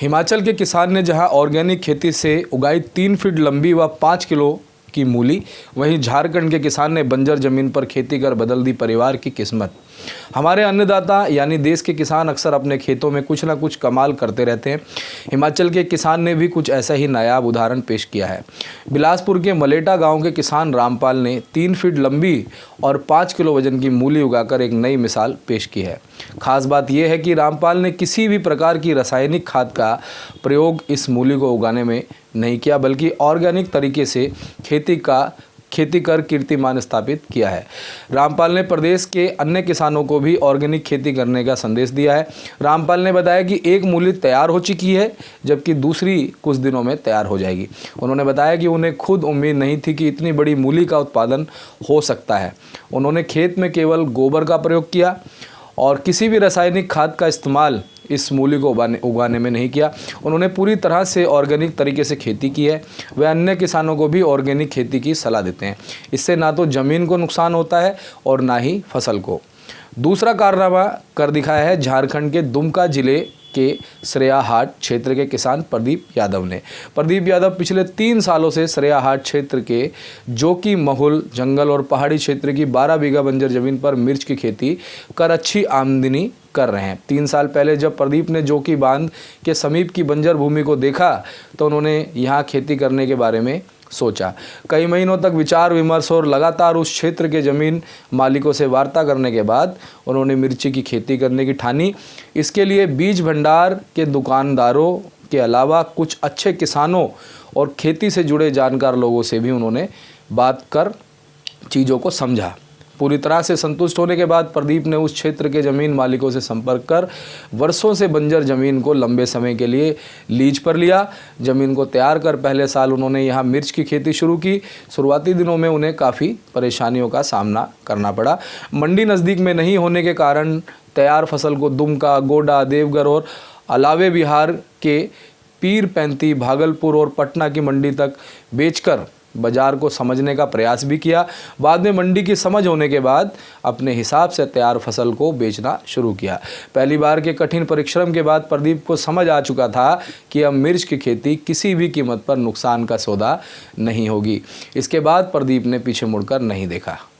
हिमाचल के किसान ने जहां ऑर्गेनिक खेती से उगाई 3 फीट लंबी व 5 किलो की मूली, वहीं झारखंड के किसान ने बंजर जमीन पर खेती कर बदल दी परिवार की किस्मत। हमारे अन्नदाता यानी देश के किसान अक्सर अपने खेतों में कुछ ना कुछ कमाल करते रहते हैं। हिमाचल के किसान ने भी कुछ ऐसा ही नायाब उदाहरण पेश किया है। बिलासपुर के मलेटा गांव के किसान रामपाल ने 3 फीट लंबी और 5 किलो वजन की मूली उगाकर एक नई मिसाल पेश की है। खास बात यह है कि रामपाल ने किसी भी प्रकार की रासायनिक खाद का प्रयोग इस मूली को उगाने में नहीं किया, बल्कि ऑर्गेनिक तरीके से खेती कर कीर्तिमान स्थापित किया है। रामपाल ने प्रदेश के अन्य किसानों को भी ऑर्गेनिक खेती करने का संदेश दिया है। रामपाल ने बताया कि एक मूली तैयार हो चुकी है, जबकि दूसरी कुछ दिनों में तैयार हो जाएगी। उन्होंने बताया कि उन्हें खुद उम्मीद नहीं थी कि इतनी बड़ी मूली का उत्पादन हो सकता है। उन्होंने खेत में केवल गोबर का प्रयोग किया और किसी भी रासायनिक खाद का इस्तेमाल इस मूली को उगाने में नहीं किया। उन्होंने पूरी तरह से ऑर्गेनिक तरीके से खेती की है। वे अन्य किसानों को भी ऑर्गेनिक खेती की सलाह देते हैं। इससे ना तो ज़मीन को नुकसान होता है और ना ही फसल को। दूसरा कारनामा कर दिखाया है झारखंड के दुमका जिले के सरेयाहाट क्षेत्र के किसान प्रदीप यादव ने। प्रदीप यादव पिछले 3 सालों से सरेयाहाट क्षेत्र के जोकी महुल जंगल और पहाड़ी क्षेत्र की 12 बीघा बंजर जमीन पर मिर्च की खेती कर अच्छी आमदनी कर रहे हैं। 3 साल पहले जब प्रदीप ने जोकी बांध के समीप की बंजर भूमि को देखा तो उन्होंने यहाँ खेती करने के बारे में सोचा। कई महीनों तक विचार विमर्श और लगातार उस क्षेत्र के ज़मीन मालिकों से वार्ता करने के बाद उन्होंने मिर्ची की खेती करने की ठानी। इसके लिए बीज भंडार के दुकानदारों के अलावा कुछ अच्छे किसानों और खेती से जुड़े जानकार लोगों से भी उन्होंने बात कर चीज़ों को समझा। पूरी तरह से संतुष्ट होने के बाद प्रदीप ने उस क्षेत्र के ज़मीन मालिकों से संपर्क कर वर्षों से बंजर ज़मीन को लंबे समय के लिए लीज पर लिया। ज़मीन को तैयार कर पहले साल उन्होंने यहाँ मिर्च की खेती शुरू की। शुरुआती दिनों में उन्हें काफ़ी परेशानियों का सामना करना पड़ा। मंडी नज़दीक में नहीं होने के कारण तैयार फसल को दुमका, गोडा, देवघर और अलावे बिहार के पीरपैंती, भागलपुर और पटना की मंडी तक बेचकर बाजार को समझने का प्रयास भी किया। बाद में मंडी की समझ होने के बाद अपने हिसाब से तैयार फसल को बेचना शुरू किया। पहली बार के कठिन परिश्रम के बाद प्रदीप को समझ आ चुका था कि अब मिर्च की खेती किसी भी कीमत पर नुकसान का सौदा नहीं होगी। इसके बाद प्रदीप ने पीछे मुड़कर नहीं देखा।